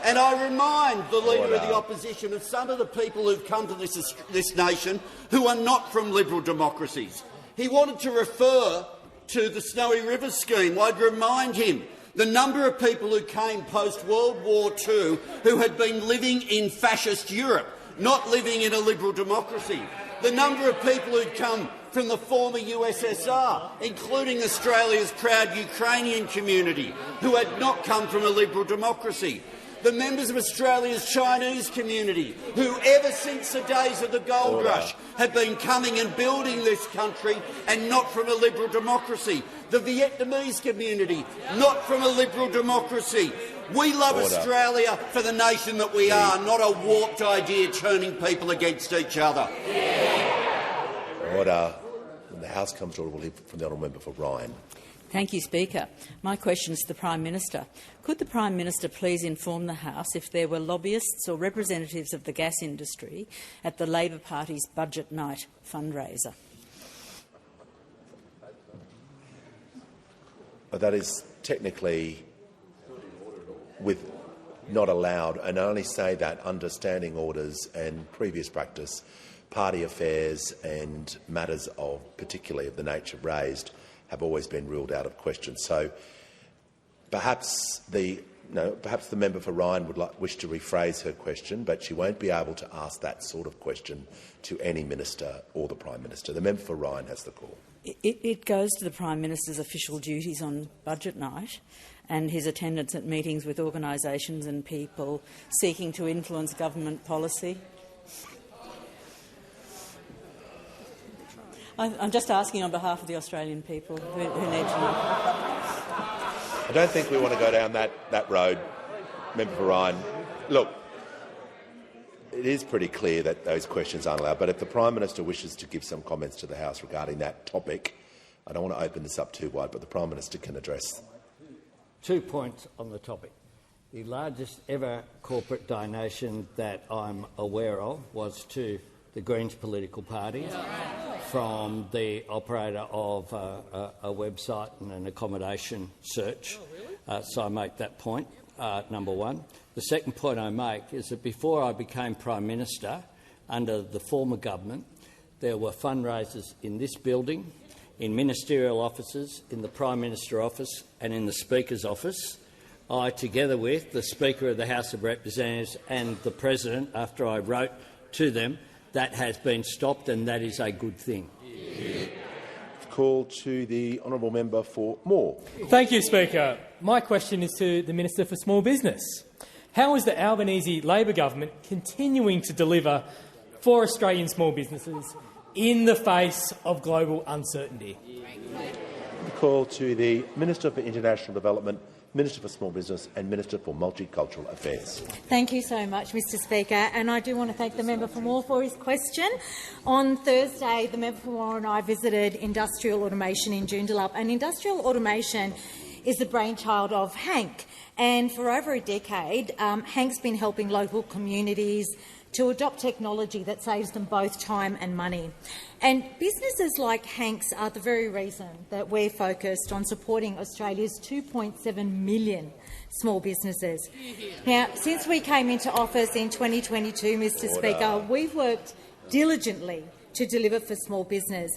P: And I remind the Leader of the Opposition of some of the people who've come to this nation who are not from Liberal democracies. He wanted to refer to the Snowy Rivers scheme. I'd remind him the number of people who came post-World War II who had been living in fascist Europe, not living in a Liberal democracy. The number of people who'd come from the former USSR, including Australia's proud Ukrainian community, who had not come from a Liberal democracy. The members of Australia's Chinese community, who ever since the days of the gold rush have been coming and building this country and not from a Liberal democracy. The Vietnamese community, not from a Liberal democracy. We love Australia for the nation that we are, not a warped idea turning people against each other.
A: Order. When the House comes to order, we'll hear from the honourable member for Ryan.
U: Thank you, Speaker. My question is to the Prime Minister. Could the Prime Minister please inform the House if there were lobbyists or representatives of the gas industry at the Labor Party's Budget Night fundraiser?
A: But that is technically not allowed, and I only say that under standing orders and previous practice, party affairs and matters particularly of the nature raised have always been ruled out of question. So perhaps the member for Ryan would wish to rephrase her question, but she won't be able to ask that sort of question to any minister or the Prime Minister. The member for Ryan has the call.
U: It goes to the Prime Minister's official duties on Budget Night and his attendance at meetings with organisations and people seeking to influence government policy. I'm just asking on behalf of the Australian people who need to know.
A: I don't think we want to go down that road, member for Ryan. Look, it is pretty clear that those questions aren't allowed, but if the Prime Minister wishes to give some comments to the House regarding that topic, I don't want to open this up too wide, but the Prime Minister can address.
C: 2 points on the topic. The largest ever corporate donation that I'm aware of was to the Greens political party from the operator of a website and an accommodation search. So I make that point, number one. The second point I make is that before I became Prime Minister, under the former government, there were fundraisers in this building, in ministerial offices, in the Prime Minister office and in the Speaker's office. I, together with the Speaker of the House of Representatives and the President, after I wrote to them, that has been stopped, and that is a good thing.
A: Call to the honourable member for Moore.
V: Thank you, Speaker. My question is to the Minister for Small Business. How is the Albanese Labor government continuing to deliver for Australian small businesses in the face of global uncertainty?
A: Call to the Minister for International Development, Minister for Small Business and Minister for Multicultural Affairs.
D: Thank you so much, Mr Speaker. And I do want to thank the member for Moore for his question. On Thursday, the member for Moore and I visited industrial automation in Joondalup. And industrial automation is the brainchild of Hank. And for over a decade, Hank's been helping local communities to adopt technology that saves them both time and money. And businesses like Hank's are the very reason that we're focused on supporting Australia's 2.7 million small businesses. Now, since we came into office in 2022, Mr Speaker, we've worked diligently to deliver for small business.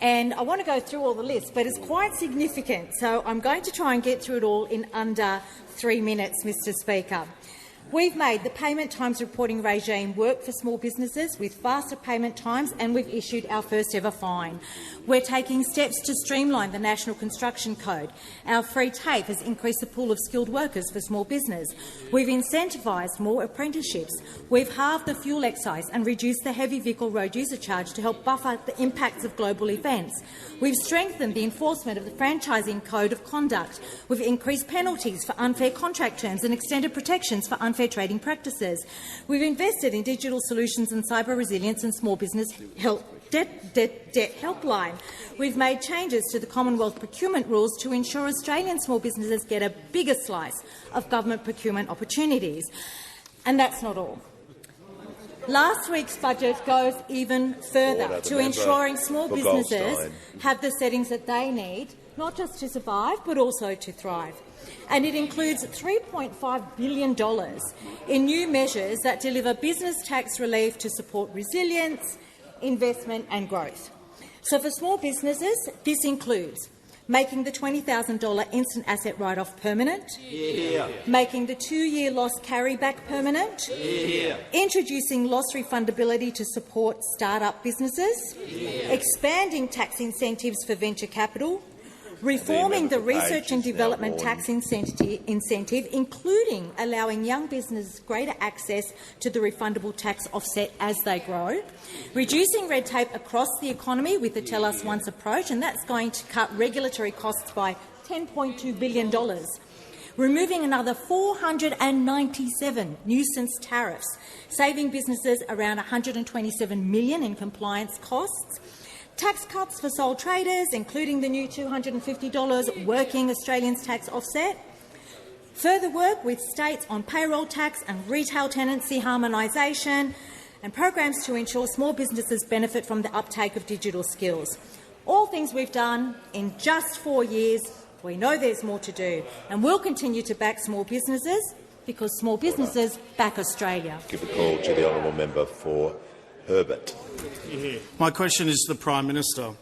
D: And I want to go through all the lists, but it's quite significant, so I'm going to try and get through it all in under 3 minutes, Mr Speaker. We've made the payment times reporting regime work for small businesses with faster payment times, and we've issued our first ever fine. We're taking steps to streamline the National Construction Code. Our free TAFE has increased the pool of skilled workers for small business. We've incentivised more apprenticeships. We've halved the fuel excise and reduced the heavy vehicle road user charge to help buffer the impacts of global events. We've strengthened the enforcement of the Franchising Code of Conduct. We've increased penalties for unfair contract terms and extended protections for unfair trading practices. We've invested in digital solutions and cyber resilience and small business debt helpline. We've made changes to the Commonwealth procurement rules to ensure Australian small businesses get a bigger slice of government procurement opportunities. And that's not all. Last week's budget goes even further to ensuring small businesses have the settings that they need
G: not just to survive but also to thrive. And it includes $3.5 billion in new measures that deliver business tax relief to support resilience, investment and growth. So for small businesses, this includes making the $20,000 instant asset write-off permanent, making the 2-year loss carryback permanent, introducing loss refundability to support start-up businesses, expanding tax incentives for venture capital, reforming the research and development tax incentive, including allowing young businesses greater access to the refundable tax offset as they grow, reducing red tape across the economy with the Tell Us Once approach, and that's going to cut regulatory costs by $10.2 billion, removing another 497 nuisance tariffs, saving businesses around $127 million in compliance costs, tax cuts for sole traders, including the new $250 Working Australians tax offset, further work with states on payroll tax and retail tenancy harmonisation, and programs to ensure small businesses benefit from the uptake of digital skills. All things we've done in just 4 years. We know there's more to do, and we'll continue to back small businesses because small businesses back Australia.
A: Give a call to the honourable member for Herbert.
B: My question is to the Prime Minister.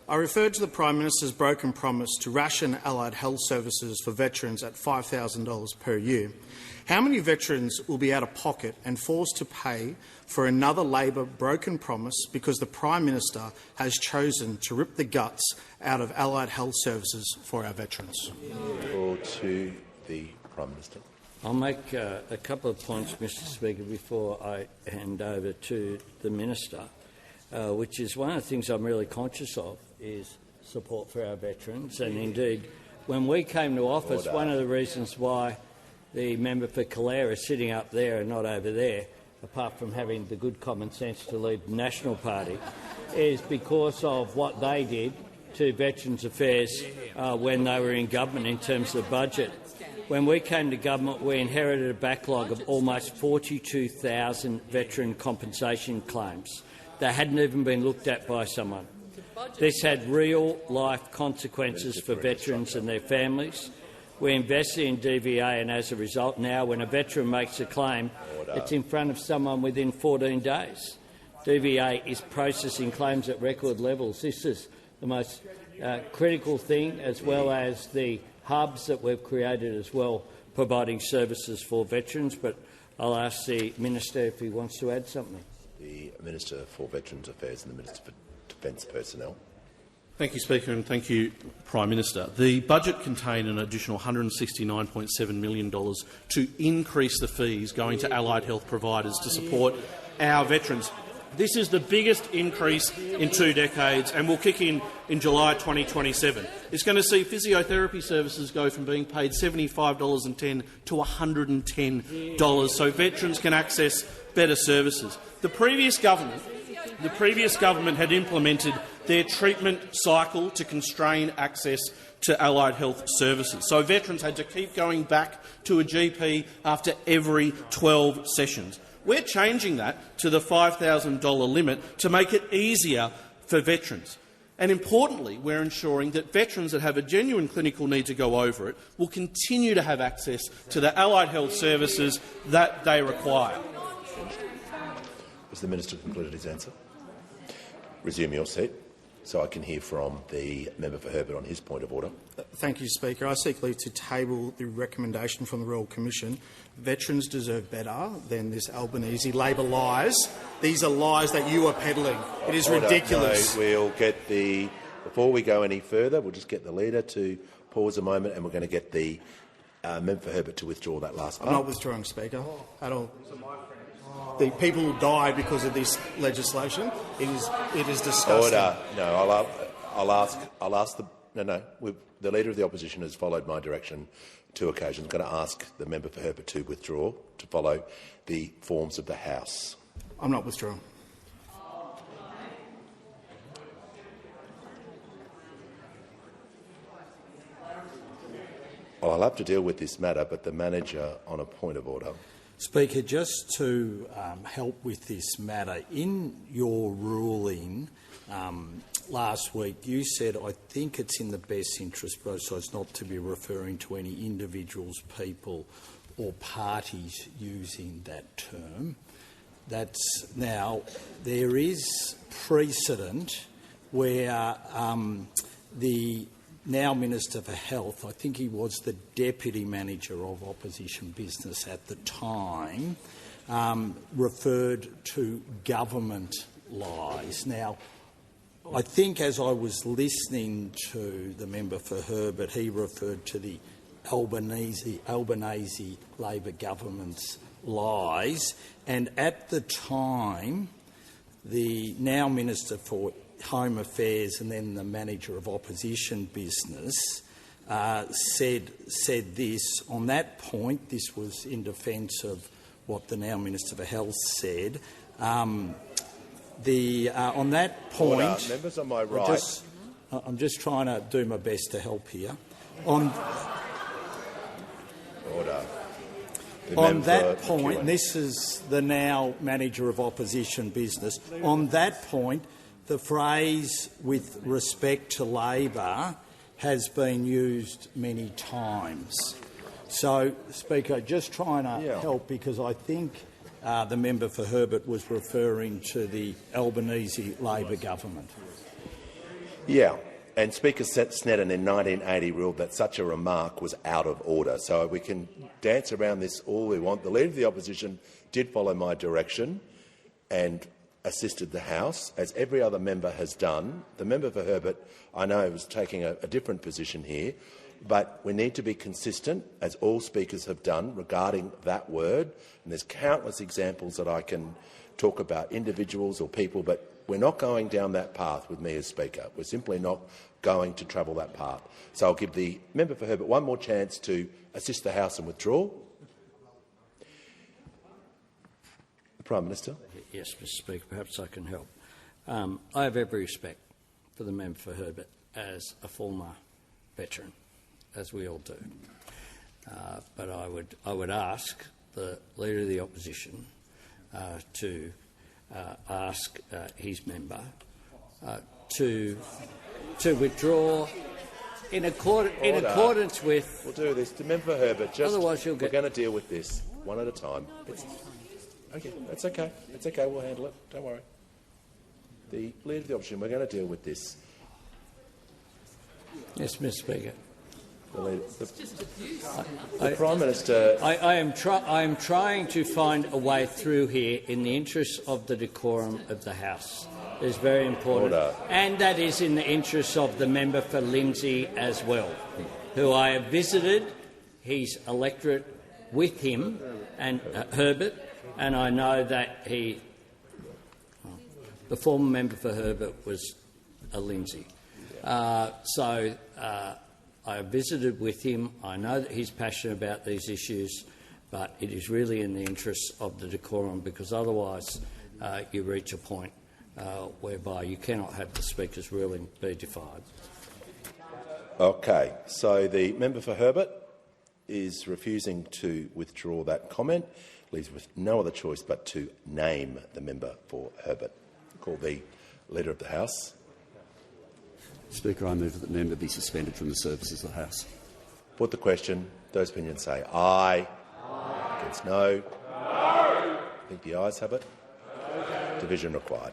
B: I referred to the Prime Minister's broken promise to ration allied health services for veterans at $5,000 per year. How many veterans will be out of pocket and forced to pay for another Labor broken promise because the Prime Minister has chosen to rip the guts out of allied health services for our veterans?
A: Call to the Prime Minister.
C: I'll make a couple of points, Mr Speaker, before I hand over to the Minister, which is one of the things I'm really conscious of is support for our veterans. And indeed, when we came to office, one of the reasons why the member for Calare is sitting up there and not over there, apart from having the good common sense to lead the National Party, is because of what they did to Veterans Affairs when they were in government in terms of the budget. When we came to government, we inherited a backlog of almost 42,000 veteran compensation claims that hadn't even been looked at by someone. This had real-life consequences for veterans and their families. We invested in DVA, and as a result now, when a veteran makes a claim, it's in front of someone within 14 days. DVA is processing claims at record levels. This is the most critical thing, as well as the hubs that we've created as well, providing services for veterans. But I'll ask the Minister if he wants to add something.
A: The Minister for Veterans Affairs and the Minister for Defence Personnel.
H: Thank you, Speaker, and thank you, Prime Minister. The budget contained an additional $169.7 million to increase the fees going to allied health providers to support our veterans. This is the biggest increase in 2 decades and will kick in July 2027. It's going to see physiotherapy services go from being paid $75.10 to $110 so veterans can access better services. The previous government had implemented their treatment cycle to constrain access to allied health services. So veterans had to keep going back to a GP after every 12 sessions. We're changing that to the $5,000 limit to make it easier for veterans. And importantly, we're ensuring that veterans that have a genuine clinical need to go over it will continue to have access to the allied health services that they require.
A: Has the Minister concluded his answer? Resume your seat so I can hear from the member for Herbert on his point of order.
B: Thank you, Speaker. I seek leave to table the recommendation from the Royal Commission. Veterans deserve better than this Albanese Labor lies. These are lies that you are peddling. It is ridiculous.
A: No, we'll get the. Before we go any further, we'll just get the leader to pause a moment, and we're going to get the member for Herbert to withdraw that last part.
B: I'm not withdrawing, Speaker, at all. The people who died because of this legislation. It is disgusting.
A: Order. No, I'll ask the. No. The Leader of the Opposition has followed my direction 2 occasions. I'm going to ask the member for Herbert to withdraw to follow the forms of the House.
B: I'm not withdrawing.
A: Well, I'll have to deal with this matter, but the manager on a point of order.
O: Speaker, just to help with this matter, in your ruling,
Q: last week, you said, I think it's in the best interest, both sides, not to be referring to any individuals, people or parties using that term. That's now, there is precedent where the now Minister for Health, I think he was the Deputy Manager of Opposition Business at the time, referred to government lies. Now, I think as I was listening to the member for Herbert, he referred to the Albanese Labor government's lies, and at the time, the now Minister for Home Affairs and then the Manager of Opposition Business said this. On that point, this was in defence of what the now Minister for Health said. On that point,
A: Order. Members on my right.
Q: I'm just trying to do my best to help here.
A: Order.
Q: On that point, this is the now Manager of Opposition Business. On that point, the phrase "with respect to Labor" has been used many times. So, Speaker, just trying to help, because I think the member for Herbert was referring to the Albanese Labor government.
A: Yeah, and Speaker Snedden in 1980 ruled that such a remark was out of order. So we can dance around this all we want. The Leader of the Opposition did follow my direction and assisted the House, as every other member has done. The member for Herbert, I know, was taking a different position here, but we need to be consistent, as all speakers have done, regarding that word. And there's countless examples that I can talk about, individuals or people, but we're not going down that path with me as Speaker. We're simply not going to travel that path. So I'll give the member for Herbert one more chance to assist the House in withdrawal. The Prime Minister.
C: Yes, Mr Speaker, perhaps I can help. I have every respect for the member for Herbert as a former veteran, as we all do. But I would ask the Leader of the Opposition to ask his member to withdraw in accordance with.
A: We'll do this. The member for Herbert.
C: Otherwise, you'll get.
A: We're going to deal with this one at a time. Okay, that's okay. It's okay. We'll handle it. Don't worry. The Leader of the Opposition. We're going to deal with this.
C: Yes, Mr Speaker.
A: The Prime Minister.
C: I am trying to find a way through here in the interest of the decorum of the House. It's very important.
A: Order.
C: And that is in the interest of the member for Lindsay as well, who I have visited his electorate with him and Herbert, and I know that the former member for Herbert was a Lindsay. I have visited with him. I know that he's passionate about these issues, but it is really in the interests of the decorum, because otherwise you reach a point whereby you cannot have the Speaker's ruling be defied.
A: Okay, so the member for Herbert is refusing to withdraw that comment, leaves with no other choice but to name the member for Herbert. Call the Leader of the House.
P: Speaker, I move that the member be suspended from the services of the House.
A: Put the question. Those opinions say aye. Aye. Against no. No. I think the ayes have it. No. Division required.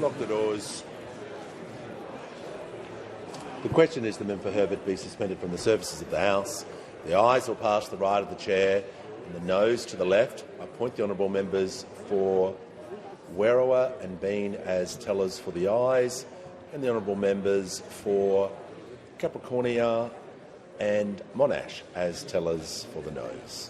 A: Lock the doors. The question is the member for Herbert be suspended from the services of the House. The ayes will pass to the right of the chair and the noes to the left. I appoint the honourable members for Werriwa and Bean as tellers for the ayes and the honourable members for Capricornia and Monash as tellers for the noes.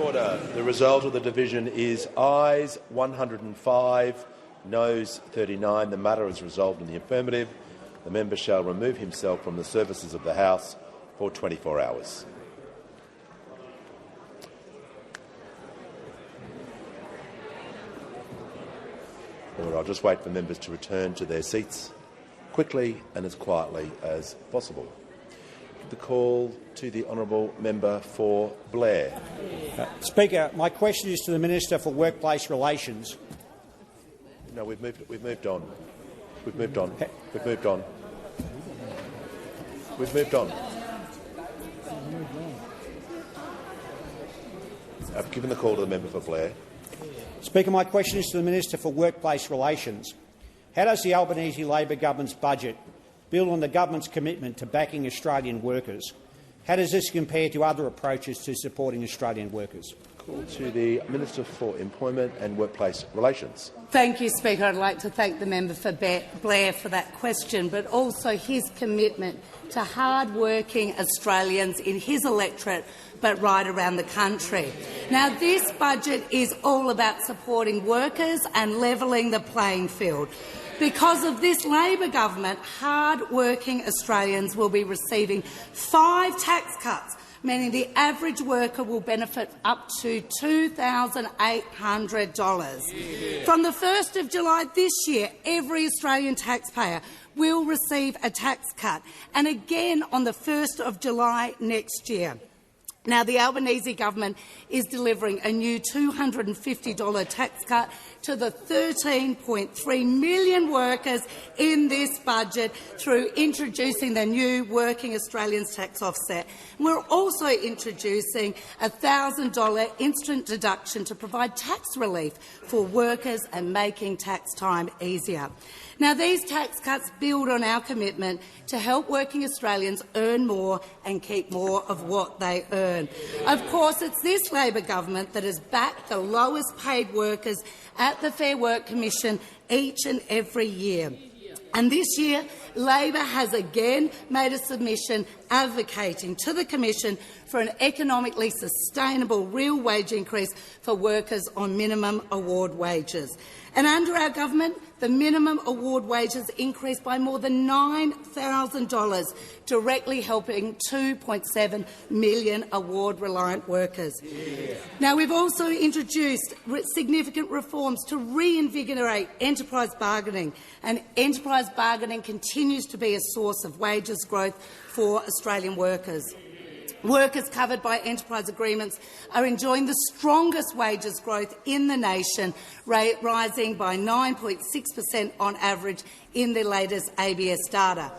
A: Order. The result of the division is ayes 105, noes 39. The matter is resolved in the affirmative. The member shall remove himself from the services of the House for 24 hours. Order. I'll just wait for members to return to their seats quickly and as quietly as possible. The call to the honourable member for Blair.
E: Speaker, my question is to the Minister for Workplace Relations.
A: No, we've moved on. We've moved on. We've moved on. We've moved on. I've given the call to the member for Blair.
E: Speaker, my question is to the Minister for Workplace Relations. How does the Albanese Labor government's budget build on the government's commitment to backing Australian workers? How does this compare to other approaches to supporting Australian workers?
A: Call to the Minister for Employment and Workplace Relations.
I: Thank you, Speaker. I'd like to thank the member for Blair for that question, but also his commitment to hard-working Australians in his electorate, but right around the country. Now, this budget is all about supporting workers and levelling the playing field. Because of this Labor government, hard-working Australians will be receiving 5 tax cuts, meaning the average worker will benefit up to $2,800. From the 1st of July this year, every Australian taxpayer will receive a tax cut, and again on the 1st of July next year. Now, the Albanese government is delivering a new $250 tax cut to the 13.3 million workers in this budget through introducing the new Working Australians tax offset. We're also introducing a $1,000 instant deduction to provide tax relief for workers and making tax time easier. Now, these tax cuts build on our commitment to help working Australians earn more and keep more of what they earn. Of course, it's this Labor government that has backed the lowest paid workers at the Fair Work Commission each and every year. And this year, Labor has again made a submission advocating to the Commission for an economically sustainable real wage increase for workers on minimum award wages. And under our government, the minimum award wages increased by more than $9,000, directly helping 2.7 million award-reliant workers. Now, we've also introduced significant reforms to reinvigorate enterprise bargaining, and enterprise bargaining continues to be a source of wages growth for Australian workers. Workers covered by enterprise agreements are enjoying the strongest wages growth in the nation, rising by 9.6% on average in the latest ABS data.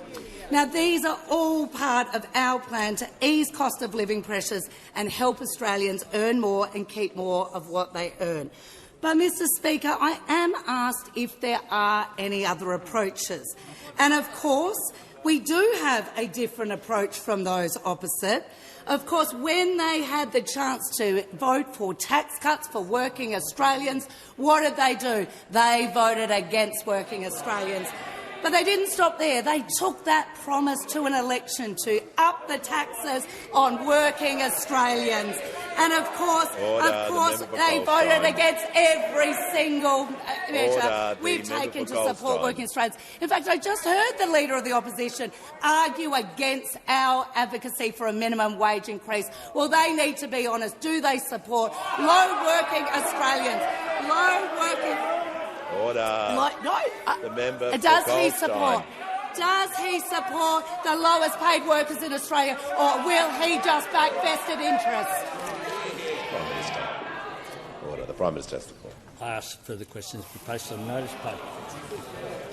I: Now, these are all part of our plan to ease cost of living pressures and help Australians earn more and keep more of what they earn. But, Mr Speaker, I am asked if there are any other approaches. And, of course, we do have a different approach from those opposite. Of course, when they had the chance to vote for tax cuts for working Australians, what did they do? They voted against working Australians. But they didn't stop there. They took that promise to an election to up the taxes on working Australians. And of course, they voted against every single measure we've taken to support working Australians. In fact, I just heard the Leader of the Opposition argue against our advocacy for a minimum wage increase. Well, they need to be honest. Do they support low-working Australians? Low-working...
A: Order. The member
I: Does he support the lowest paid workers in Australia, or will he just back vested interests?
A: Prime Minister. Order. The Prime Minister has the call.
C: I ask further questions to be placed on notice paper.